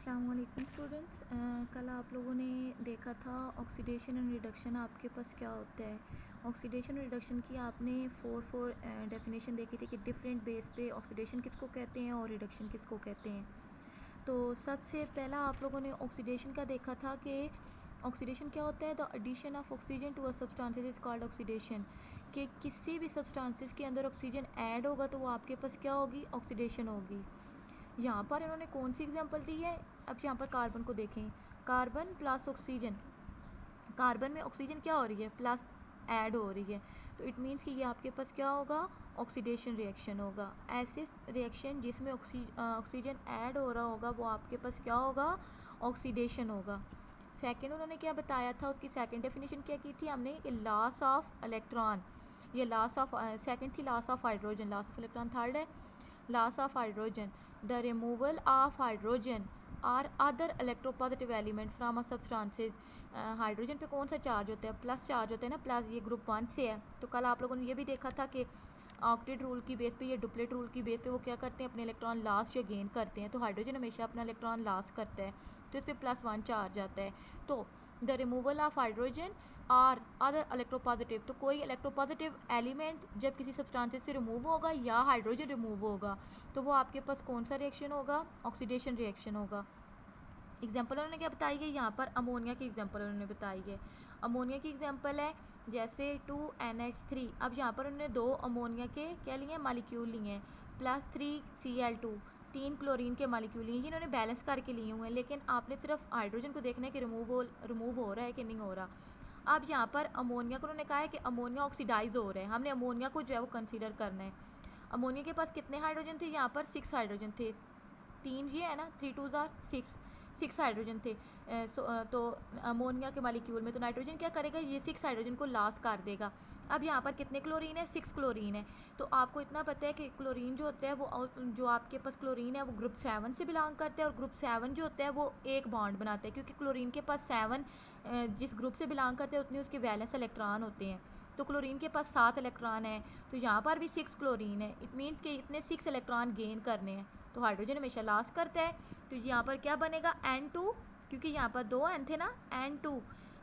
अस्सलाम वालेकुम स्टूडेंट्स। कल आप लोगों ने देखा था ऑक्सीडेशन एंड रिडक्शन आपके पास क्या होता है। ऑक्सीडेशन और रिडक्शन की आपने फोर डेफिनेशन देखी थी कि डिफरेंट बेस पे ऑक्सीडेशन किसको कहते हैं और रिडक्शन किसको कहते हैं। तो सबसे पहला आप लोगों ने ऑक्सीडेशन का देखा था कि ऑक्सीडेशन क्या होता है। The addition of oxygen to a substances is called oxidation. कि किसी भी सब्सटेंसेस के अंदर ऑक्सीजन ऐड होगा तो वो आपके पास क्या होगी, ऑक्सीडेशन होगी। यहाँ पर इन्होंने कौन सी एग्जांपल दी है, अब यहाँ पर कार्बन को देखें। कार्बन प्लस ऑक्सीजन, कार्बन में ऑक्सीजन क्या हो रही है, प्लस ऐड हो रही है, तो इट मीन्स कि ये आपके पास क्या होगा, ऑक्सीडेशन रिएक्शन होगा। ऐसे रिएक्शन जिसमें ऑक्सीजन ऐड हो रहा होगा वो आपके पास क्या होगा, ऑक्सीडेशन होगा। सेकंड उन्होंने क्या बताया था, उसकी सेकंड डेफिनेशन क्या की थी हमने, कि लॉस ऑफ इलेक्ट्रॉन, ये लॉस ऑफ सेकंड थी loss of hydrogen, loss of electron third है loss of hydrogen, the removal of hydrogen or other electropositive element from a substances. Hydrogen पे कौन सा चार्ज होता है, प्लस चार्ज होता है ना, प्लस ये ग्रुप 1 से है। तो कल आप लोगों ने ये भी देखा था कि ऑक्टेट रूल की बेस पे या डुप्लेट रूल की बेस पे वो क्या करते हैं, अपने इलेक्ट्रॉन लॉस या गेन करते हैं। तो हाइड्रोजन हमेशा अपना इलेक्ट्रॉन लॉस करता है, तो इस पर +1 चार्ज आता है। तो द रिमूवल ऑफ हाइड्रोजन और अदर इलेक्ट्रोपॉजिटिव, तो कोई इलेक्ट्रोपॉजिटिव एलिमेंट जब किसी सब्सटेंस से रिमूव होगा या हाइड्रोजन रिमूव होगा तो वो आपके पास कौन सा रिएक्शन होगा, ऑक्सीडेशन रिएक्शन होगा। एग्जाम्पल उन्होंने क्या बताई है, यहाँ पर अमोनिया की एग्जाम्पल उन्होंने बताई है। अमोनिया की एग्जाम्पल है जैसे 2NH3। अब यहाँ पर उन्होंने 2 अमोनिया के क्या लिए, मालिक्यूल लिए हैं, +3Cl2, 3 क्लोरीन के मालिक्यूल लिए, ये इन्होंने बैलेंस करके लिए हुए हैं। लेकिन आपने सिर्फ हाइड्रोजन को देखना है कि रिमूव हो रहा है कि नहीं हो रहा। अब यहाँ पर अमोनिया को उन्होंने कहा है कि अमोनिया ऑक्सीडाइज हो रहा है, हमने अमोनिया को जो है वो कंसीडर करना है। अमोनिया के पास कितने हाइड्रोजन थे, यहाँ पर 6 हाइड्रोजन थे, 3 ये है ना, 3 2 6 हाइड्रोजन थे। तो अमोनिया के मालिक्यूल में तो नाइट्रोजन क्या करेगा, ये 6 हाइड्रोजन को लॉस कर देगा। अब यहाँ पर कितने क्लोरीन है, 6 क्लोरीन है। तो आपको इतना पता है कि क्लोरीन जो होता है वो, जो आपके पास क्लोरीन है वो ग्रुप 7 से बिलोंग करता है, और ग्रुप 7 जो होता है वो एक बॉन्ड बनाता है, क्योंकि क्लोरीन के पास 7 जिस ग्रुप से बिलोंग करते हैं उतने उसके वैलेंस इलेक्ट्रॉन होते हैं। तो क्लोरीन के पास 7 इलेक्ट्रॉन है, तो यहाँ पर भी 6 क्लोरीन है। इट मीन्स कि इतने 6 इलेक्ट्रॉन गेन करने हैं, तो हाइड्रोजन हमेशा लॉस करता है। तो यहाँ पर क्या बनेगा, N2, क्योंकि यहाँ पर 2 N थे ना, N2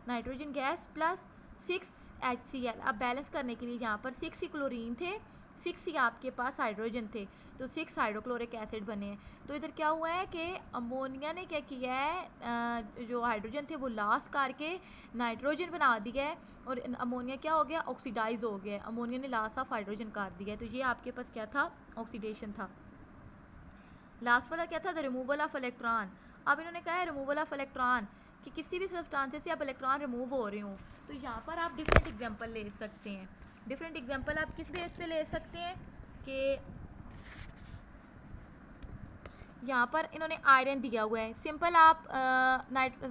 nitrogen gas plus 6HCl। अब बैलेंस करने के लिए यहाँ पर 6 ही क्लोरीन थे, 6 ही आपके पास हाइड्रोजन थे, तो 6 हाइड्रोक्लोरिक एसिड बने हैं। तो इधर क्या हुआ है कि अमोनिया ने क्या किया है, जो हाइड्रोजन थे वो लॉस करके नाइट्रोजन बना दिया है, और अमोनिया क्या हो गया, ऑक्सीडाइज हो गया है। अमोनिया ने लॉस ऑफ हाइड्रोजन कर दिया है, तो ये आपके पास क्या था, ऑक्सीडेशन था। लास्ट वाला क्या था, द रिमूवल ऑफ इलेक्ट्रॉन। अब इन्होंने कहा है रिमूवल ऑफ इलेक्ट्रॉन, कि किसी भी सब्सटेंस से आप इलेक्ट्रॉन रिमूव हो रहे हो, तो यहाँ पर आप डिफरेंट एग्जांपल ले सकते हैं। डिफरेंट एग्जांपल आप किस बेस पे ले सकते हैं, कि यहाँ पर इन्होंने आयरन दिया हुआ है, सिंपल आप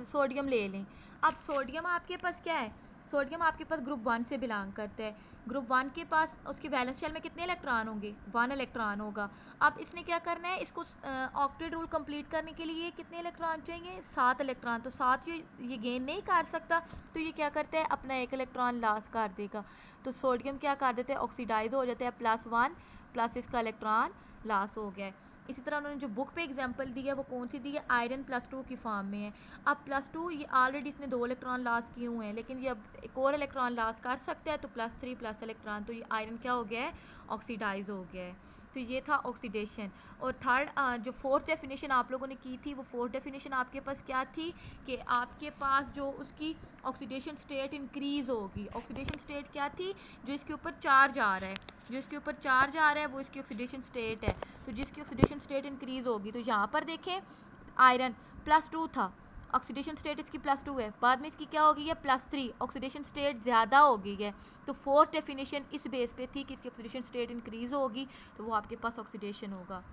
सोडियम ले लें। अब सोडियम आपके पास क्या है, सोडियम आपके पास ग्रुप 1 से बिलोंग करता है। ग्रुप 1 के पास उसकी वैलेंस शेल में कितने इलेक्ट्रॉन होंगे, 1 इलेक्ट्रॉन होगा। अब इसने क्या करना है, इसको ऑक्टेट रूल कंप्लीट करने के लिए कितने इलेक्ट्रॉन चाहिए, 7 इलेक्ट्रॉन। तो 7 ये गेन नहीं कर सकता, तो ये क्या करता है, अपना 1 इलेक्ट्रॉन लॉस कर देगा। तो सोडियम क्या कर देते हैं, ऑक्सीडाइज हो जाता है, +1 प्लस इसका इलेक्ट्रॉन लॉस हो गया है। इसी तरह उन्होंने जो बुक पे एग्जांपल दी है वो कौन सी दी है, आयरन +2 की फॉर्म में है। अब +2 ये ऑलरेडी इसने 2 इलेक्ट्रॉन लॉस किए हुए हैं, लेकिन ये अब एक और इलेक्ट्रॉन लॉस कर सकता है, तो +3 प्लस इलेक्ट्रॉन, तो ये आयरन क्या हो गया है, ऑक्सीडाइज हो गया है। तो ये था ऑक्सीडेशन। और थर्ड जो फोर्थ डेफिनेशन आप लोगों ने की थी, वो फोर्थ डेफिनेशन आपके पास क्या थी, कि आपके पास जो उसकी ऑक्सीडेशन स्टेट इंक्रीज़ होगी। ऑक्सीडेशन स्टेट क्या थी, जो इसके ऊपर चार्ज आ रहा है, जो इसके ऊपर चार्ज आ रहा है वो इसकी ऑक्सीडेशन स्टेट है। तो जिसकी ऑक्सीडेशन स्टेट इंक्रीज़ होगी, तो यहाँ पर देखें आयरन +2 था, ऑक्सीडेशन स्टेट इसकी +2 है, बाद में इसकी क्या होगी है, +3, ऑक्सीडेशन स्टेट ज़्यादा हो गई है। तो फोर्थ डेफिनेशन इस बेस पे थी कि इसकी ऑक्सीडेशन स्टेट इंक्रीज़ होगी, तो वो आपके पास ऑक्सीडेशन होगा।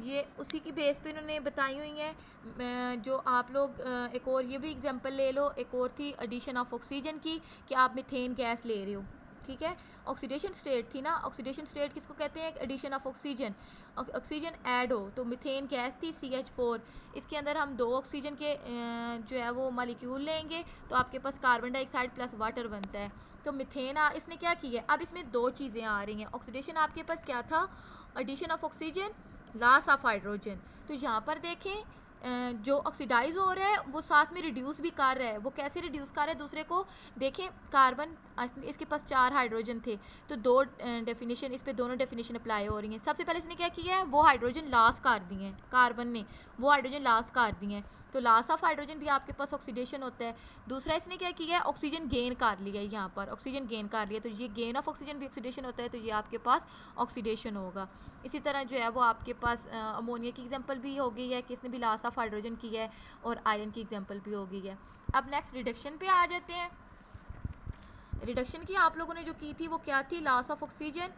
ये उसी की बेस पे इन्होंने बताई हुई हैं। जो आप लोग एक और ये भी एग्जांपल ले लो, एक और थी एडिशन ऑफ ऑक्सीजन की, कि आप मीथेन गैस ले रहे हो, ठीक है, ऑक्सीडेशन स्टेट थी ना। ऑक्सीडेशन स्टेट किसको कहते हैं, addition of oxygen, oxygen add हो, तो मीथेन गैस थी CH4। इसके अंदर हम 2 ऑक्सीजन के जो है वो मालिक्यूल लेंगे, तो आपके पास कार्बन डाइऑक्साइड प्लस वाटर बनता है। तो मीथेन इसने क्या किया है, अब इसमें 2 चीज़ें आ रही हैं। ऑक्सीडेशन आपके पास क्या था, addition of oxygen, loss of hydrogen. तो यहाँ पर देखें जो ऑक्सीडाइज हो रहा है वो साथ में रिड्यूस भी कर रहा है। वो कैसे रिड्यूस कर रहा है दूसरे को, देखें कार्बन इसके पास 4 हाइड्रोजन थे, तो 2 डेफिनेशन, इस पे दोनों डेफिनेशन अप्लाई हो रही हैं। सबसे पहले इसने क्या किया है, वो हाइड्रोजन लॉस कर दिए हैं, कार्बन ने वो हाइड्रोजन लॉस कर दिए हैं, तो लॉस ऑफ हाइड्रोजन भी आपके पास ऑक्सीडेशन होता है। दूसरा इसने क्या किया है, ऑक्सीजन गेन कर लिया है, यहाँ पर ऑक्सीजन गेन कर लिया, तो ये गेन ऑफ ऑक्सीजन भी ऑक्सीडेशन होता है, तो ये आपके पास ऑक्सीडेशन होगा। इसी तरह जो है वो आपके पास अमोनिया की एग्जांपल भी हो गई है कि इसने भी लॉस ऑफ हाइड्रोजन किया है, और आयरन की एग्जांपल भी हो गई है। अब नेक्स्ट रिडक्शन पे आ जाते हैं। रिडक्शन की आप लोगों ने जो की थी वो क्या थी, loss of oxygen,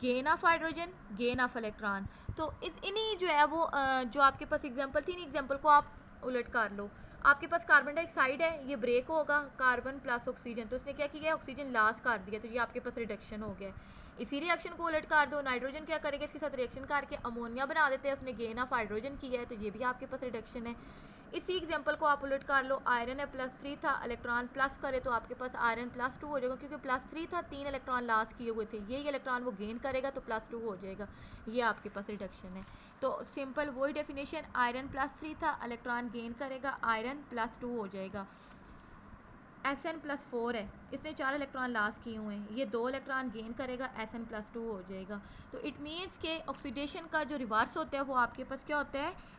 gain of hydrogen, gain of electron. तो इन्हीं जो है वो जो आपके पास एग्जांपल थी, इन एग्जांपल को आप उलट कर लो। आपके पास कार्बन डाइऑक्साइड है, ये ब्रेक होगा, कार्बन प्लस ऑक्सीजन, तो इसने क्या किया, ऑक्सीजन लॉस कर दिया, तो ये आपके पास रिडक्शन हो गया। इसी रिएक्शन को उलट कर दो, नाइट्रोजन क्या करेगा, इसके साथ रिएक्शन करके अमोनिया बना देते हैं, उसने गेन ऑफ हाइड्रोजन किया है, तो ये भी आपके पास रिडक्शन है। इसी एग्जांपल को आप उलट कर लो, आयरन है +3 था, इलेक्ट्रॉन प्लस करे तो आपके पास आयरन +2 हो जाएगा, क्योंकि +3 था, 3 इलेक्ट्रॉन लॉस किए हुए थे, यही इलेक्ट्रॉन वो गेन करेगा तो +2 हो जाएगा, ये आपके पास रिडक्शन है। तो सिंपल वही डेफिनेशन, आयरन +3 था, इलेक्ट्रॉन गेन करेगा, आयरन +2 हो जाएगा। Sn+4 है, इसने 4 इलेक्ट्रॉन लॉस किए हुए हैं, ये 2 इलेक्ट्रॉन गेन करेगा, Sn+2 हो जाएगा। तो इट मीन्स के ऑक्सीडेशन का जो रिवर्स होता है वो आपके पास क्या होता है,